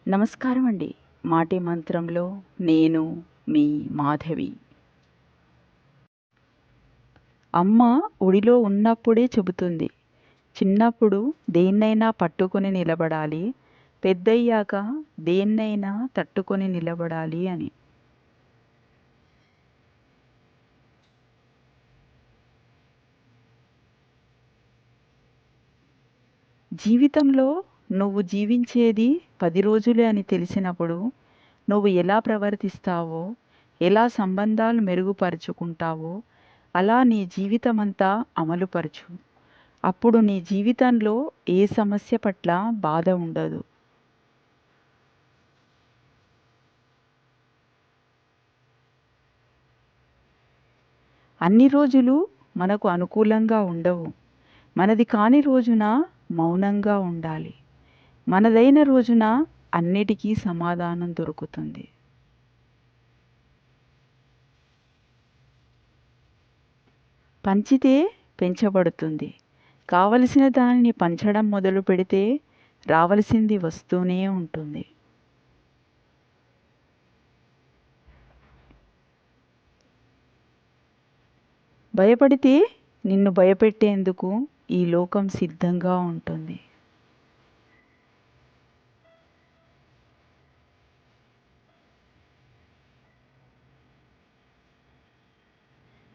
నమస్కారం అండి. మాటే మంత్రంలో నేను మీ మాధవి. అమ్మ ఒడిలో ఉన్నప్పుడే చెబుతుంది. చిన్నప్పుడు దేన్నైనా పట్టుకొని నిలబడాలి. పెద్దయ్యాక దేన్నైనా తట్టుకొని నిలబడాలి అని. జీవితంలో నువ్వు జీవించేది 10 రోజులే అని తెలిసినప్పుడు నువ్వు ఎలా ప్రవర్తిస్తావో, ఎలా సంబంధాలు మెరుగుపరుచుకుంటావో అలా నీ జీవితమంతా అమలుపరచు. అప్పుడు నీ జీవితంలో ఏ సమస్య పట్ల బాధ ఉండదు. అన్ని రోజులు మనకు అనుకూలంగా ఉండవు. మనది కాని రోజున మౌనంగా ఉండాలి. మనదైన రోజున అన్నిటికీ సమాధానం దొరుకుతుంది. పంచితే పెంచబడుతుంది. కావలసిన దానిని పంచడం మొదలుపెడితే రావలసింది వస్తూనే ఉంటుంది. భయపడితే నిన్ను భయపెట్టేందుకు ఈ లోకం సిద్ధంగా ఉంటుంది.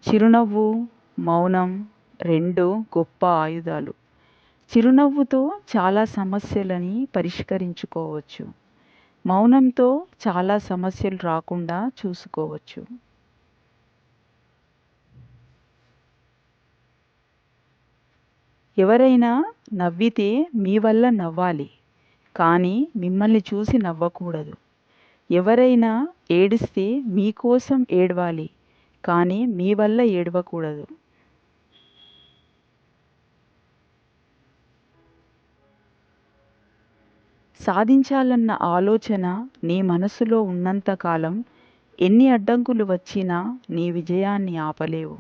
చిరునవ్వు, మౌనం రెండు గొప్ప ఆయుధాలు. చిరునవ్వుతో చాలా సమస్యలని పరిష్కరించుకోవచ్చు. మౌనంతో చాలా సమస్యలు రాకుండా చూసుకోవచ్చు. ఎవరైనా నవ్వితే మీ వల్ల నవ్వాలి, కానీ మిమ్మల్ని చూసి నవ్వకూడదు. ఎవరైనా ఏడిస్తే మీకోసం ఏడవాలి, కానీ మీ వల్ల ఏడవకూడదు. సాధించాలన్న ఆలోచన నీ మనసులో ఉన్నంత కాలం ఎన్ని అడ్డంకులు వచ్చినా నీ విజయాన్ని ఆపలేవు.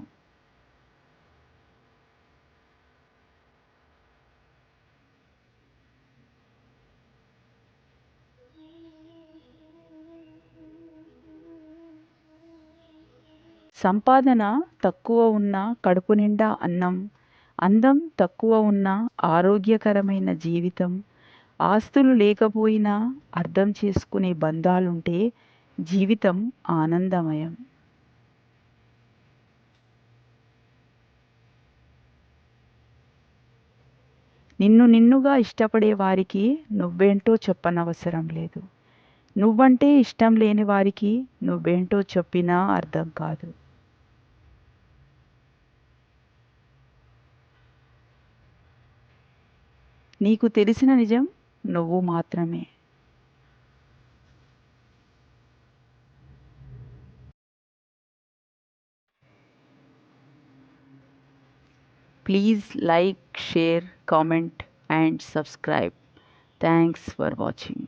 సంపాదన తక్కువ ఉన్నా కడుపు నిండా అన్నం, అందం తక్కువ ఉన్నా ఆరోగ్యకరమైన జీవితం, ఆస్తులు లేకపోయినా అర్థం చేసుకునే బంధాలుంటే జీవితం ఆనందమయం. నిన్ను నిన్నుగా ఇష్టపడే వారికి నువ్వేంటో చెప్పనవసరం లేదు. నువ్వంటే ఇష్టం లేని వారికి నువ్వేంటో చెప్పినా అర్థం కాదు. నీకు తెలిసిన నిజం నువ్వు మాత్రమే. Please like, share, comment and subscribe. Thanks for watching.